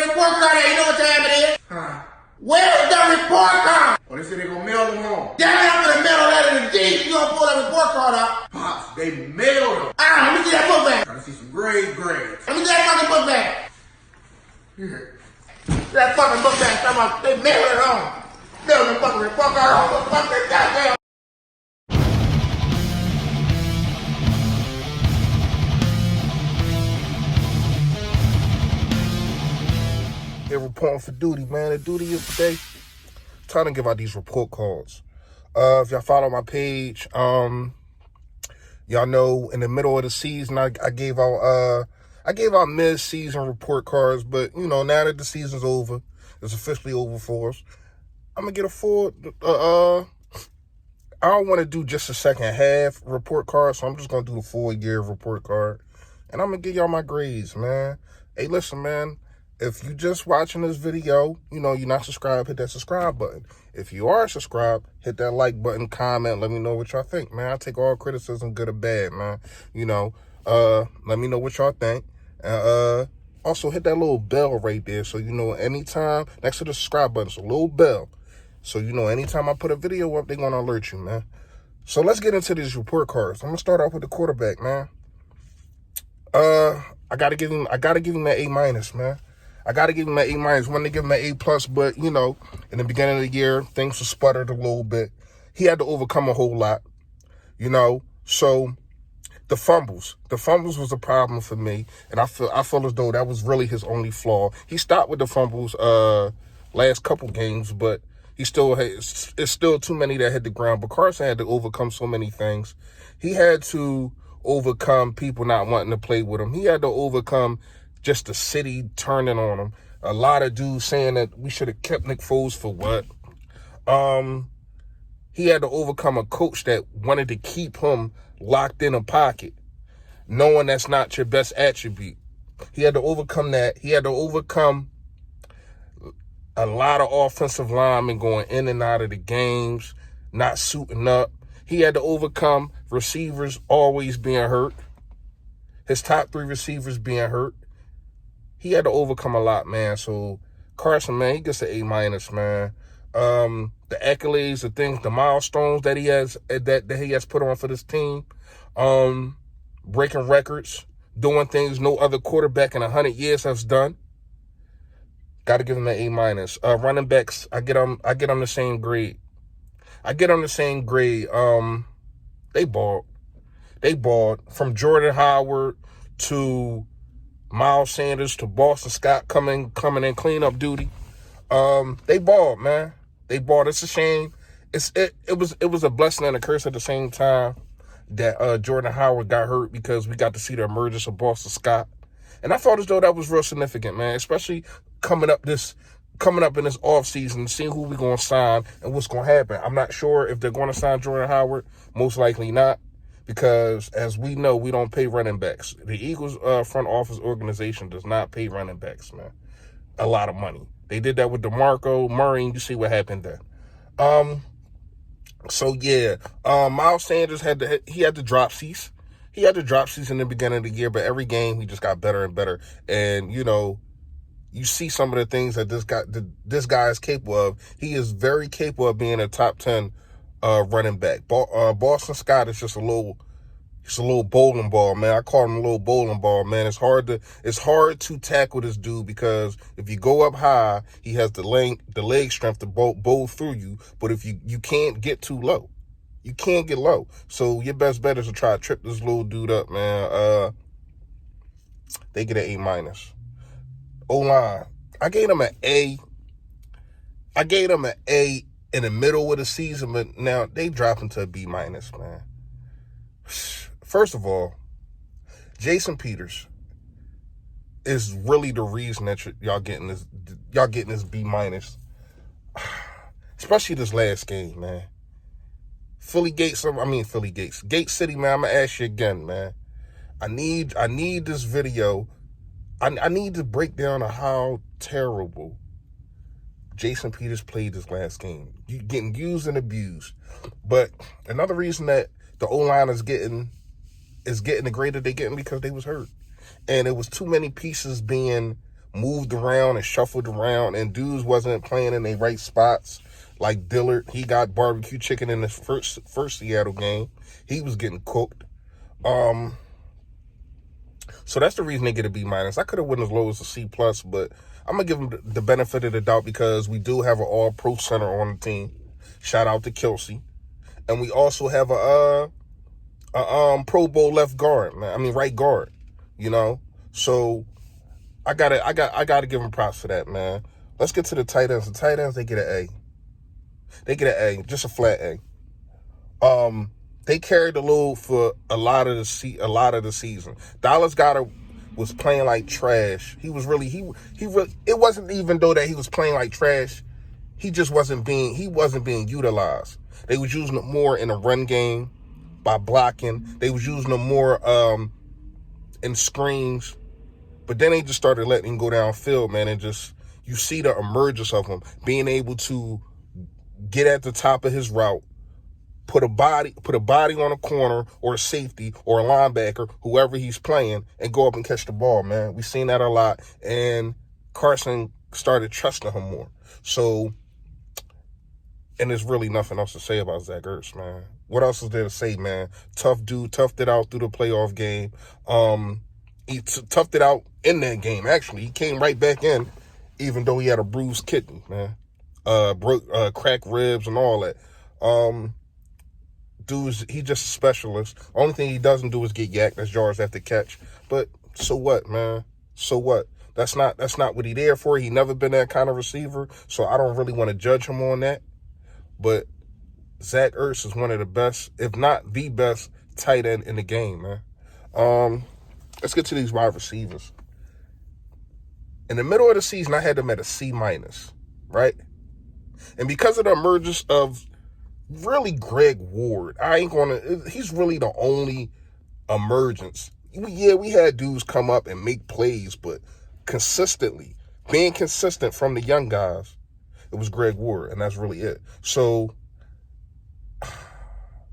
report card at? You know what time it is? Huh? Where's the report card? Oh, they said they gonna mail them home. Damn it, I'm gonna mail that in the deed. You gonna pull that report card out? Pops, they mailed them. Let me see that book back. Trying to see some grades. Let me see that fucking book back. That fucking book back. Talking about they mailed it home. Mailed the fucking report card home. What the fuck is that? They're reporting for duty, man. The duty is today. Trying to give out these report cards. If y'all follow my page, y'all know in the middle of the season I gave out mid-season report cards, but you know, now that the season's over, it's officially over for us, I'm gonna get a full I don't want to do just a second half report card, so I'm just gonna do a full year report card, and I'm gonna give y'all my grades, man. Hey, listen, man. If you just watching this video, you know, you're not subscribed, hit that subscribe button. If you are subscribed, hit that like button, comment, let me know what y'all think, man. I take all criticism, good or bad, man. You know, let me know what y'all think. Also hit that little bell right there so you know anytime, next to the subscribe button, so a little bell. So you know anytime I put a video up, they're going to alert you, man. So let's get into these report cards. I'm going to start off with the quarterback, man. I got to give him that A-, man. I got to give him an A-. Wanted to give him an A+, but, you know, in the beginning of the year, things were sputtered a little bit. He had to overcome a whole lot, you know. So the fumbles was a problem for me, and I feel as though that was really his only flaw. He stopped with the fumbles last couple games, but it's still too many that hit the ground. But Carson had to overcome so many things. He had to overcome people not wanting to play with him. He had to overcome just the city turning on him. A lot of dudes saying that we should have kept Nick Foles for what? He had to overcome a coach that wanted to keep him locked in a pocket, knowing that's not your best attribute. He had to overcome that. He had to overcome a lot of offensive linemen going in and out of the games, not suiting up. He had to overcome receivers always being hurt. His top 3 receivers being hurt. He had to overcome a lot, man. So Carson, man, he gets an A-, man. The accolades, the things, the milestones that he has put on for this team, breaking records, doing things no other quarterback in 100 years has done. Got to give him an A-. Running backs, I get them the same grade. They balled from Jordan Howard to Miles Sanders to Boston Scott coming in cleanup duty. They balled, man. They balled. It's a shame. It was a blessing and a curse at the same time that Jordan Howard got hurt, because we got to see the emergence of Boston Scott. And I thought as though that was real significant, man, especially coming up in this offseason, seeing who we're going to sign and what's going to happen. I'm not sure if they're going to sign Jordan Howard. Most likely not, because as we know, we don't pay running backs. The Eagles front office organization does not pay running backs, man, a lot of money. They did that with DeMarco Murray, and you see what happened there. So yeah, Miles Sanders had the dropsies. He had the dropsies in the beginning of the year, but every game he just got better and better. And you know, you see some of the things that this guy is capable of. He is very capable of being a top 10 running back. Boston Scott is just a little bowling ball, man. I call him a little bowling ball, man. It's hard to tackle this dude, because if you go up high, he has the leg strength to bowl through you. But if you can't get too low. You can't get low. So your best bet is to try to trip this little dude up, man. They get an A-. O-line, I gave them an A. I gave them an A in the middle of the season, but now they drop into a B-, man. First of all, Jason Peters is really the reason that y'all getting this B-, especially this last game, man. Gate City, man. I'm gonna ask you again, man. I need this video. I need to break down how terrible Jason Peters played this last game. You getting used and abused. But another reason that the O-line is getting the grade that they're getting, because they was hurt. And it was too many pieces being moved around and shuffled around, and dudes wasn't playing in their right spots. Like Dillard, he got barbecue chicken in the first Seattle game. He was getting cooked. So that's the reason they get a B-. I could have went as low as a C+, but I'm going to give them the benefit of the doubt because we do have an all-pro center on the team. Shout out to Kelsey. And we also have a Pro Bowl left guard, man. I mean, right guard, you know? So I gotta give them props for that, man. Let's get to the tight ends. The tight ends, they get an A. They get an A, just a flat A. They carried the load for a lot of the season. Dallas Goedert was playing like trash. He really, it wasn't even though that he was playing like trash. He wasn't being utilized. They was using him more in a run game by blocking. They was using him more in screens. But then they just started letting him go downfield, man, and just you see the emergence of him being able to get at the top of his route, put a body on a corner or a safety or a linebacker, whoever he's playing, and go up and catch the ball, man. We've seen that a lot, and Carson started trusting him more. So, and there's really nothing else to say about Zach Ertz, man. What else is there to say, man? Tough dude, toughed it out through the playoff game. He toughed it out in that game, actually. He came right back in, even though he had a bruised kidney, man. Cracked ribs and all that. Dude's, he just a specialist. Only thing he doesn't do is get yacked. That's yards after catch. But so what, man? So what? That's not what he there for. He never been that kind of receiver, so I don't really want to judge him on that. But Zach Ertz is one of the best, if not the best, tight end in the game, man. Let's get to these wide receivers. In the middle of the season, I had them at a C-, right? And because of the emergence of really Greg Ward, he's really the only emergence. Yeah, we had dudes come up and make plays, but consistently, being consistent from the young guys, it was Greg Ward, and that's really it. So,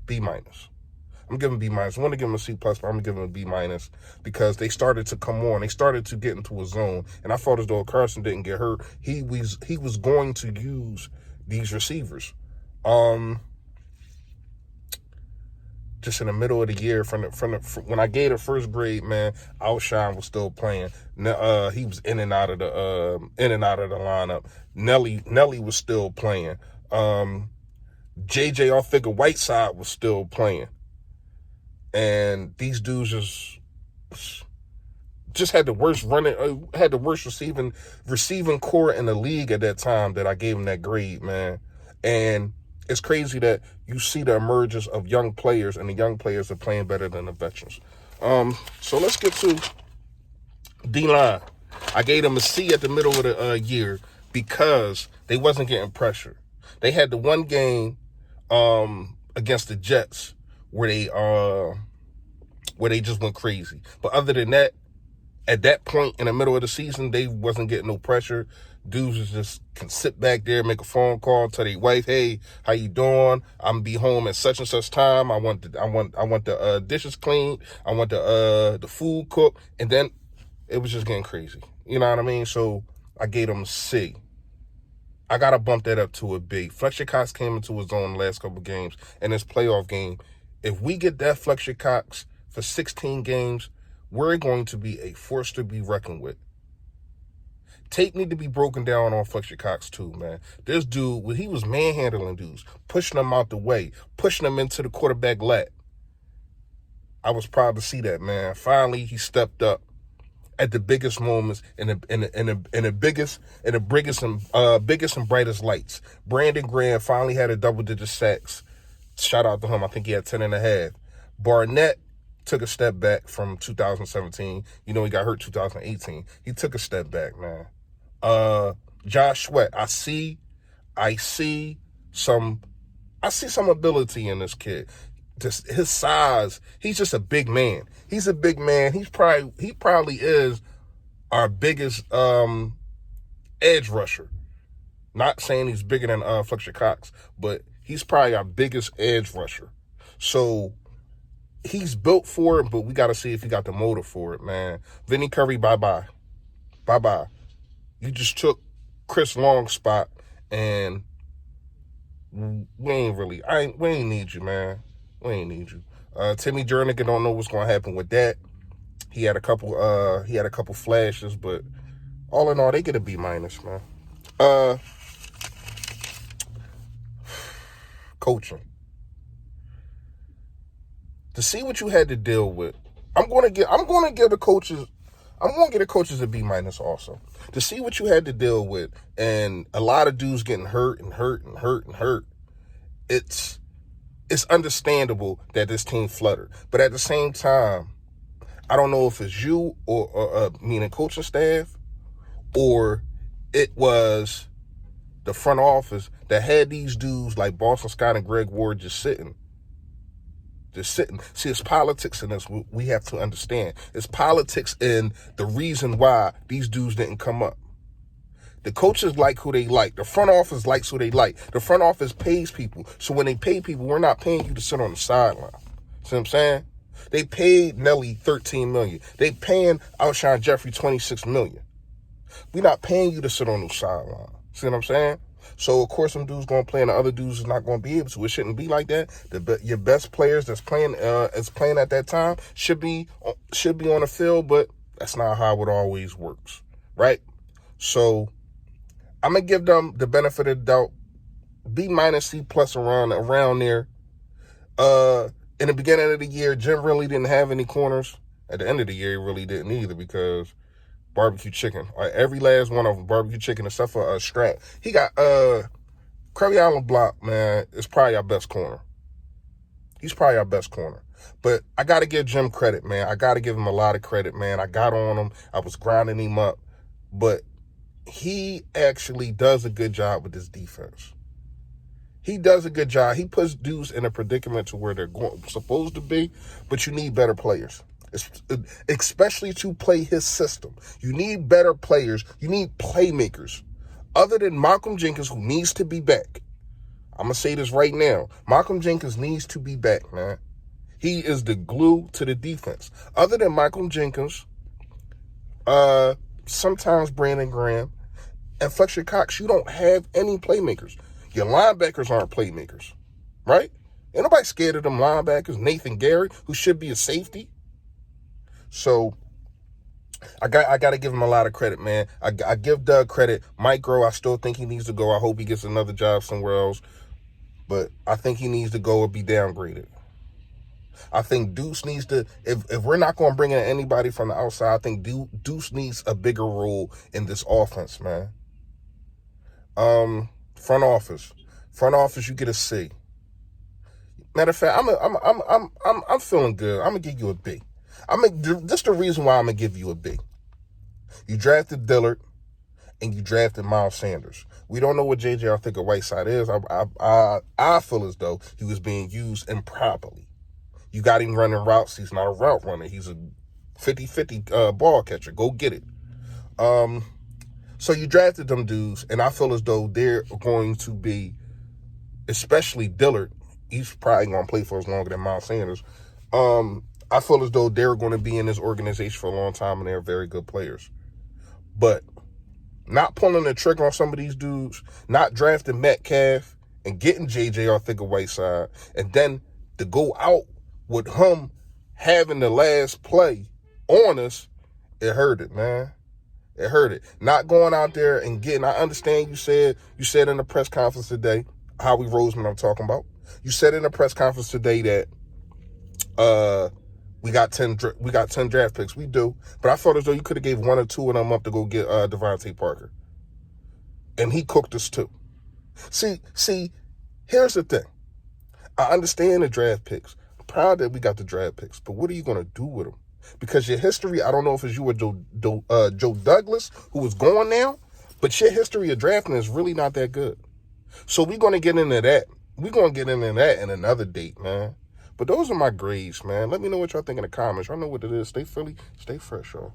B-. I'm giving B-. I want to give him a C+, but I'm going to give him a B- because they started to come on. They started to get into a zone, and I felt as though Carson didn't get hurt. He was going to use these receivers. Just in the middle of the year, from when I gave the first grade, man, Alshon was still playing. He was in and out of the lineup. Nelly was still playing. JJ Arcega-Whiteside was still playing. And these dudes just had the worst receiving core in the league at that time that I gave them that grade, man. And it's crazy that you see the emergence of young players, and the young players are playing better than the veterans. So let's get to D-line. I gave them a C at the middle of the year because they wasn't getting pressure. They had the one game against the Jets where they just went crazy. But other than that, at that point in the middle of the season, they wasn't getting no pressure. Dudes just can sit back there, make a phone call, tell their wife, "Hey, how you doing? I'm gonna be home at such and such time. I want the dishes cleaned. I want the food cooked." And then it was just getting crazy. You know what I mean? So I gave them a C. I gotta bump that up to a B. Fletcher Cox came into his own the last couple of games, and this playoff game. If we get that Fletcher Cox for 16 games, we're going to be a force to be reckoned with. Tape need to be broken down on Fletcher Cox too, man. This dude, he was manhandling dudes, pushing them out the way, pushing them into the quarterback lap. I was proud to see that, man. Finally, he stepped up at the biggest moments and the biggest and brightest lights. Brandon Graham finally had a double-digit sacks. Shout out to him. I think he had 10.5. Barnett took a step back from 2017. You know, he got hurt 2018. He took a step back, man. Josh Sweat, I see some ability in this kid. Just his size, he's just a big man. He's a big man. He probably is our biggest edge rusher. Not saying he's bigger than Fletcher Cox, but he's probably our biggest edge rusher. So he's built for it, but we got to see if he got the motor for it, man. Vinny Curry, bye-bye. Bye-bye. You just took Chris Long's spot, and we ain't need you, man. We ain't need you. Timmy Jernigan, don't know what's gonna happen with that. He had a couple flashes, but all in all, they get a B-, man. Coaching. To see what you had to deal with, I'm gonna give the coaches a B- also. To see what you had to deal with, and a lot of dudes getting hurt, it's understandable that this team fluttered. But at the same time, I don't know if it's you or meaning coaching staff, or it was the front office that had these dudes like Boston Scott and Greg Ward just sitting. See, it's politics in this. We have to understand. It's politics in the reason why these dudes didn't come up. The coaches like who they like. The front office likes who they like. The front office pays people. So when they pay people, we're not paying you to sit on the sideline. See what I'm saying? They paid Nelly $13 million. They paying Alshon Jeffrey $26 million. We're not paying you to sit on the sideline. See what I'm saying? So of course some dudes gonna play and the other dudes is not gonna be able to. It shouldn't be like that. Your best players that's playing at that time should be on the field, but that's not how it always works, right? So I'm gonna give them the benefit of the doubt. B-, C+ around there. In the beginning of the year, Jim really didn't have any corners. At the end of the year, he really didn't either, because barbecue chicken. Every last one of them, barbecue chicken, except for Strat. He got Curry Allen Block, man, is probably our best corner. He's probably our best corner. But I got to give Jim credit, man. I got to give him a lot of credit, man. I got on him. I was grinding him up. But he actually does a good job with this defense. He does a good job. He puts dudes in a predicament to where they're supposed to be, but you need better players, especially to play his system. You need better players. You need playmakers. Other than Malcolm Jenkins, who needs to be back. I'm going to say this right now. Malcolm Jenkins needs to be back, man. He is the glue to the defense. Other than Malcolm Jenkins, sometimes Brandon Graham, and Fletcher Cox, you don't have any playmakers. Your linebackers aren't playmakers, right? Ain't nobody scared of them linebackers. Nathan Gary, who should be a safety. So I got to give him a lot of credit, man. I give Doug credit. Mike Groh, I still think he needs to go. I hope he gets another job somewhere else. But I think he needs to go or be downgraded. I think Deuce needs to, if we're not going to bring in anybody from the outside, I think Deuce needs a bigger role in this offense, man. Front office, you get a C. Matter of fact, I'm feeling good. I'm gonna give you a B. This is the reason why I'm gonna give you a B. You drafted Dillard, and you drafted Miles Sanders. We don't know what J.J. Arcega-Whiteside is. I feel as though he was being used improperly. You got him running routes. He's not a route runner. He's a 50-50 ball catcher. Go get it. So you drafted them dudes, and I feel as though they're going to be, especially Dillard, he's probably going to play for us longer than Miles Sanders. I feel as though they're going to be in this organization for a long time, and they're very good players. But not pulling the trigger on some of these dudes, not drafting Metcalf and getting J.J. Arcega-Whiteside, and then to go out with him having the last play on us, it hurt it, man. It hurt it. Not going out there and getting, I understand you said in the press conference today, Howie Roseman I'm talking about. You said in the press conference today that we got 10 draft picks. We do. But I felt as though you could have gave 1 or 2 of them up to go get Devontae Parker. And he cooked us too. See, here's the thing. I understand the draft picks. I'm proud that we got the draft picks. But what are you going to do with them? Because your history, I don't know if it's you or Joe Douglas, who is gone now, but your history of drafting is really not that good. So we're going to get into that. We're going to get into that in another date, man. But those are my grades, man. Let me know what y'all think in the comments. Y'all know what it is. Stay Philly, stay fresh, y'all.